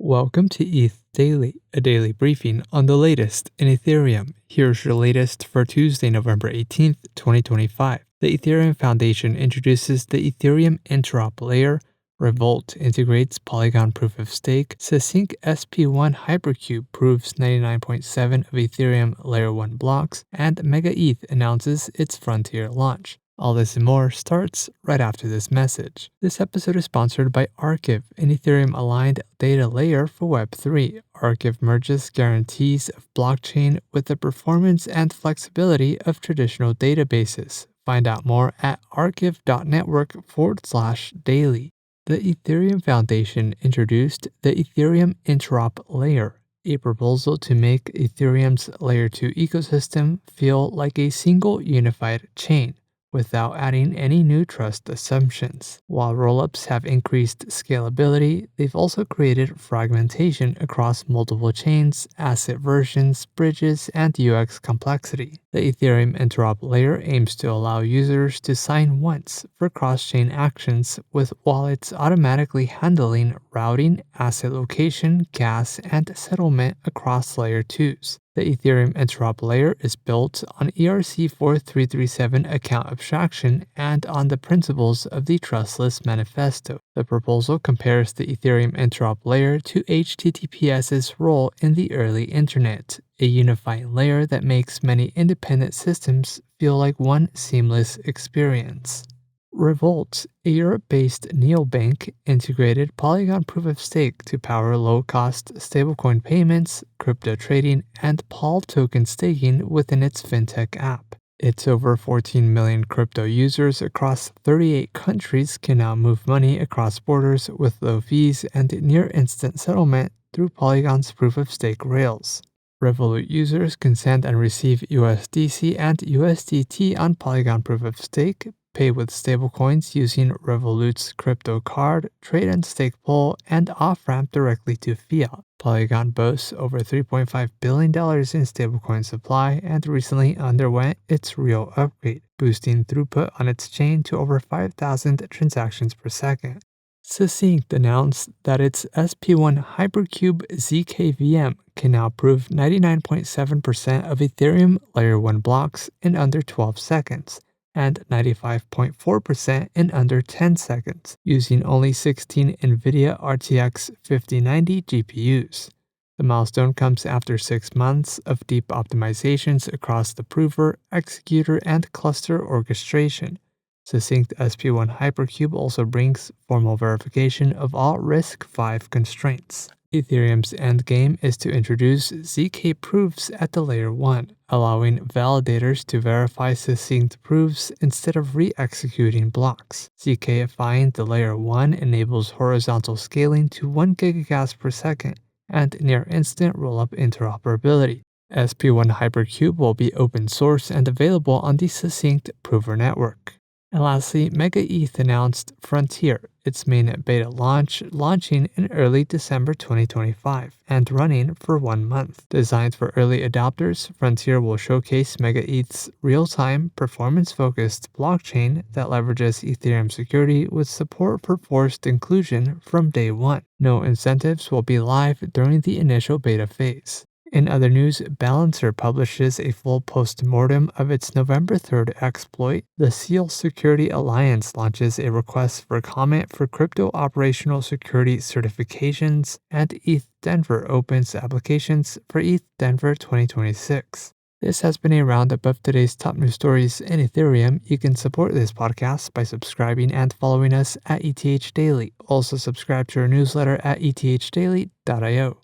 Welcome to ETH Daily, a daily briefing on the latest in Ethereum. Here's your latest for Tuesday, November 18th, 2025. The Ethereum Foundation introduces the Ethereum Interop layer. Revolt integrates Polygon proof of stake. Succinct SP1 Hypercube proves 99.7 of Ethereum Layer 1 blocks. And Mega ETH announces its Frontier launch. All this and more starts right after this message. This episode is sponsored by Archive, an Ethereum-aligned data layer for Web3. Archive merges guarantees of blockchain with the performance and flexibility of traditional databases. Find out more at archive.network/daily. The Ethereum Foundation introduced the Ethereum Interop layer, a proposal to make Ethereum's Layer 2 ecosystem feel like a single unified chain, without adding any new trust assumptions. While rollups have increased scalability, they've also created fragmentation across multiple chains, asset versions, bridges, and UX complexity. The Ethereum Interop layer aims to allow users to sign once for cross-chain actions, with wallets automatically handling routing, asset location, gas, and settlement across Layer 2s. The Ethereum Interop layer is built on ERC-4337 account abstraction and on the principles of the Trustless Manifesto. The proposal compares the Ethereum Interop layer to HTTPS's role in the early internet, a unifying layer that makes many independent systems feel like one seamless experience. Revolt, a Europe-based neobank, integrated Polygon proof of stake to power low-cost stablecoin payments, crypto trading, and POL token staking within its fintech app. Its over 14 million crypto users across 38 countries can now move money across borders with low fees and near-instant settlement through Polygon's proof of stake rails. Revolut users can send and receive USDC and USDT on Polygon proof of stake, pay with stablecoins using Revolut's crypto card, trade and stake pool, and off-ramp directly to fiat. Polygon boasts over $3.5 billion in stablecoin supply and recently underwent its real upgrade, boosting throughput on its chain to over 5,000 transactions per second. Succinct announced that its SP1 Hypercube zkVM can now prove 99.7% of Ethereum Layer 1 blocks in under 12 seconds, and 95.4% in under 10 seconds, using only 16 NVIDIA RTX 5090 GPUs. The milestone comes after 6 months of deep optimizations across the prover, executor, and cluster orchestration. Succinct SP1 Hypercube also brings formal verification of all RISC-V constraints. Ethereum's endgame is to introduce ZK proofs at the Layer 1, allowing validators to verify succinct proofs instead of re-executing blocks. ZKifying the Layer 1 enables horizontal scaling to 1 gigagas per second and near-instant rollup interoperability. SP1 Hypercube will be open source and available on the Succinct Prover network. And lastly, Mega ETH announced Frontier, its main beta launching in early December 2025 and running for 1 month. Designed for early adopters, Frontier will showcase Mega ETH's real-time, performance-focused blockchain that leverages Ethereum security with support for forced inclusion from day one. No incentives will be live during the initial beta phase. In other news, Balancer publishes a full post-mortem of its November 3rd exploit. The Seal Security Alliance launches a request for comment for crypto operational security certifications, and ETH Denver opens applications for ETH Denver 2026. This has been a roundup of today's top news stories in Ethereum. You can support this podcast by subscribing and following us at ETH Daily. Also subscribe to our newsletter at ethdaily.io.